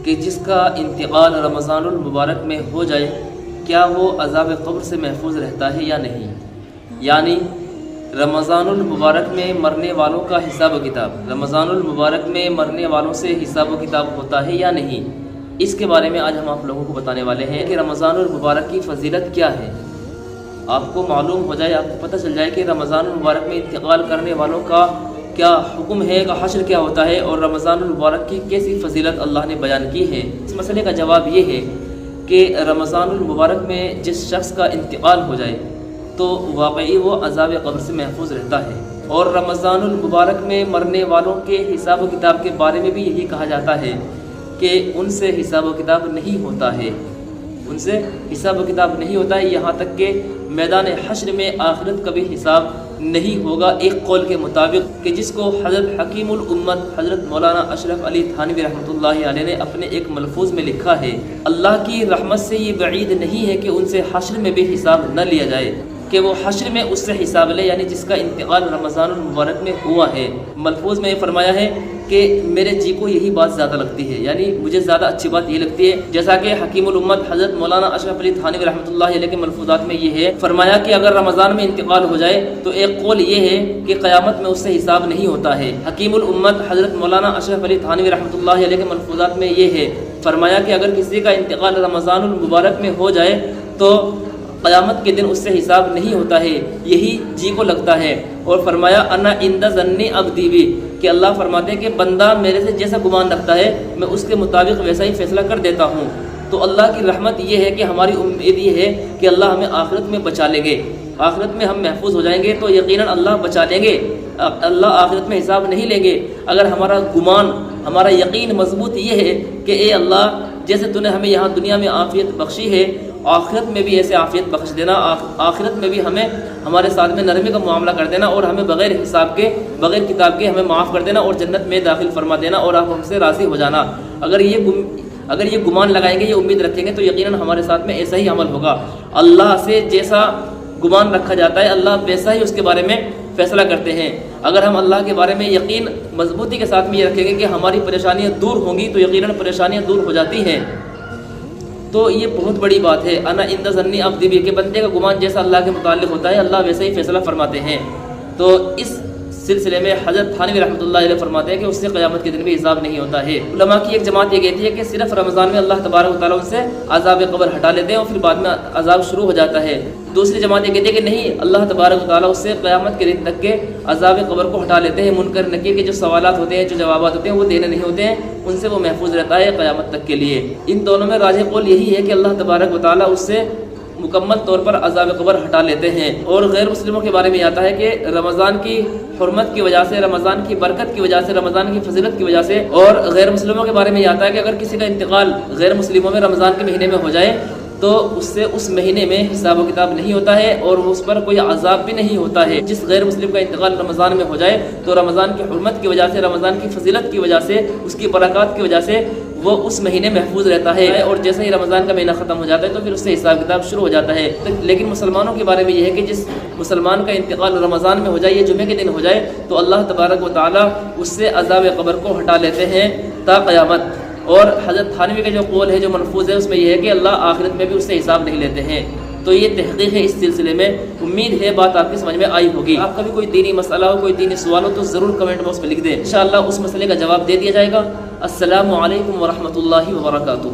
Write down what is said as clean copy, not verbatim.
کہ جس کا انتقال رمضان المبارک میں ہو جائے کیا وہ عذاب قبر سے محفوظ رہتا ہے یا نہیں؟ یعنی رمضان المبارک میں مرنے والوں کا حساب و کتاب، رمضان المبارک میں مرنے والوں سے حساب و کتاب ہوتا ہے یا نہیں، اس کے بارے میں آج ہم آپ لوگوں کو بتانے والے ہیں کہ رمضان المبارک کی فضیلت کیا ہے۔ آپ کو معلوم ہو جائے، آپ کو پتہ چل جائے کہ رمضان المبارک میں انتقال کرنے والوں کا کیا حکم ہے، کا حشر کیا ہوتا ہے، اور رمضان المبارک کی کیسی فضیلت اللہ نے بیان کی ہے۔ اس مسئلے کا جواب یہ ہے کہ رمضان المبارک میں جس شخص کا انتقال ہو جائے تو واقعی وہ عذاب قبر سے محفوظ رہتا ہے، اور رمضان المبارک میں مرنے والوں کے حساب و کتاب کے بارے میں بھی یہی کہا جاتا ہے کہ ان سے حساب و کتاب نہیں ہوتا ہے، ان سے حساب و کتاب نہیں ہوتا ہے، یہاں تک کہ میدان حشر میں آخرت کا بھی حساب نہیں ہوگا، ایک قول کے مطابق کہ جس کو حضرت حکیم الامت حضرت مولانا اشرف علی تھانوی رحمۃ اللہ علیہ نے اپنے ایک ملفوظ میں لکھا ہے، اللہ کی رحمت سے یہ بعید نہیں ہے کہ ان سے حشر میں بھی حساب نہ لیا جائے، کہ وہ حشر میں اس سے حساب لے، یعنی جس کا انتقال رمضان المبارک میں ہوا ہے۔ ملفوظ میں یہ فرمایا ہے کہ میرے جی کو یہی بات زیادہ لگتی ہے، یعنی مجھے زیادہ اچھی بات یہ لگتی ہے، جیسا کہ حکیم الامت حضرت مولانا اشرف علی تھانوی رحمۃ اللہ علیہ کے ملفوظات میں یہ ہے، فرمایا کہ اگر رمضان میں انتقال ہو جائے تو ایک قول یہ ہے کہ قیامت میں اس سے حساب نہیں ہوتا ہے۔ حکیم الامت حضرت مولانا اشرف علی تھانوی رحمۃ اللہ علیہ کے ملفوظات میں یہ ہے، فرمایا کہ اگر کسی کا انتقال رمضان المبارک میں ہو جائے تو قیامت کے دن اس سے حساب نہیں ہوتا ہے، یہی جی کو لگتا ہے، اور فرمایا انا عند ظن عبدی بھی، کہ اللہ فرماتے ہیں کہ بندہ میرے سے جیسا گمان رکھتا ہے میں اس کے مطابق ویسا ہی فیصلہ کر دیتا ہوں۔ تو اللہ کی رحمت یہ ہے کہ ہماری امید یہ ہے کہ اللہ ہمیں آخرت میں بچا لیں گے، آخرت میں ہم محفوظ ہو جائیں گے، تو یقیناً اللہ بچا لیں گے، اللہ آخرت میں حساب نہیں لیں گے۔ اگر ہمارا گمان، ہمارا یقین مضبوط یہ ہے کہ اے اللہ جیسے تو نے ہمیں یہاں دنیا میں عافیت بخشی ہے، آخرت میں بھی ایسے عافیت بخش دینا، آخرت میں بھی ہمیں ہمارے ساتھ میں نرمی کا معاملہ کر دینا، اور ہمیں بغیر حساب کے بغیر کتاب کے ہمیں معاف کر دینا اور جنت میں داخل فرما دینا، اور آپ ہم سے راضی ہو جانا۔ اگر یہ گمان لگائیں گے، یہ امید رکھیں گے، تو یقیناً ہمارے ساتھ میں ایسا ہی عمل ہوگا۔ اللہ سے جیسا گمان رکھا جاتا ہے اللہ ویسا ہی اس کے بارے میں فیصلہ کرتے ہیں۔ اگر ہم اللہ کے بارے میں یقین مضبوطی کے ساتھ میں یہ رکھیں گے کہ ہماری پریشانیاں دور ہوں گی، تو یقیناً پریشانیاں دور ہو جاتی ہیں۔ تو یہ بہت بڑی بات ہے، انا عند ظن عبدی بھی، کہ بندے کا گمان جیسا اللہ کے متعلق ہوتا ہے اللہ ویسا ہی فیصلہ فرماتے ہیں۔ تو اس سلسلے میں حضرت تھانوی رحمۃ اللہ علیہ فرماتے ہیں کہ اس سے قیامت کے دن بھی حساب نہیں ہوتا ہے۔ علماء کی ایک جماعت یہ کہتی ہے کہ صرف رمضان میں اللہ تبارک و تعالیٰ ان سے عذاب قبر ہٹا لیتے ہیں اور پھر بعد میں عذاب شروع ہو جاتا ہے۔ دوسری جماعت یہ کہتی ہے کہ نہیں، اللہ تبارک و تعالیٰ اس سے قیامت کے دن تک کے عذاب قبر کو ہٹا لیتے ہیں، منکر نکیر کے جو سوالات ہوتے ہیں، جو جوابات ہوتے ہیں وہ دینے نہیں ہوتے ہیں، ان سے وہ محفوظ رہتا ہے قیامت تک کے لیے۔ ان دونوں میں راجح قول یہی ہے کہ اللہ تبارک و تعالیٰ اس سے مکمل طور پر عذاب قبر ہٹا لیتے ہیں۔ اور غیر مسلموں کے بارے میں آتا ہے کہ رمضان کی حرمت کی وجہ سے، رمضان کی برکت کی وجہ سے، رمضان کی فضیلت کی وجہ سے، اور غیر مسلموں کے بارے میں آتا ہے کہ اگر کسی کا انتقال غیر مسلموں میں رمضان کے مہینے میں ہو جائے تو اس سے اس مہینے میں حساب و کتاب نہیں ہوتا ہے اور اس پر کوئی عذاب بھی نہیں ہوتا ہے۔ جس غیر مسلم کا انتقال رمضان میں ہو جائے تو رمضان کی حرمت کی وجہ سے، رمضان کی فضیلت کی وجہ سے، اس کی برکات کی وجہ سے وہ اس مہینے محفوظ رہتا ہے، اور جیسے ہی رمضان کا مہینہ ختم ہو جاتا ہے تو پھر اس سے حساب کتاب شروع ہو جاتا ہے۔ لیکن مسلمانوں کے بارے میں یہ ہے کہ جس مسلمان کا انتقال رمضان میں ہو جائے، یہ جمعے کے دن ہو جائے، تو اللہ تبارک و تعالیٰ اس سے عذاب قبر کو ہٹا لیتے ہیں تا قیامت۔ اور حضرت تھانوی کا جو قول ہے، جو منفوذ ہے، اس میں یہ ہے کہ اللہ آخرت میں بھی اس سے حساب نہیں لیتے ہیں۔ تو یہ تحقیق ہے اس سلسلے میں، امید ہے بات آپ کی سمجھ میں آئی ہوگی۔ آپ کا بھی کوئی دینی مسئلہ ہو، کوئی دینی سوال ہو تو ضرور کمنٹ باکس میں لکھ دیں، انشاءاللہ اس مسئلے کا جواب دے دیا جائے گا۔ السلام علیکم ورحمۃ اللہ وبرکاتہ۔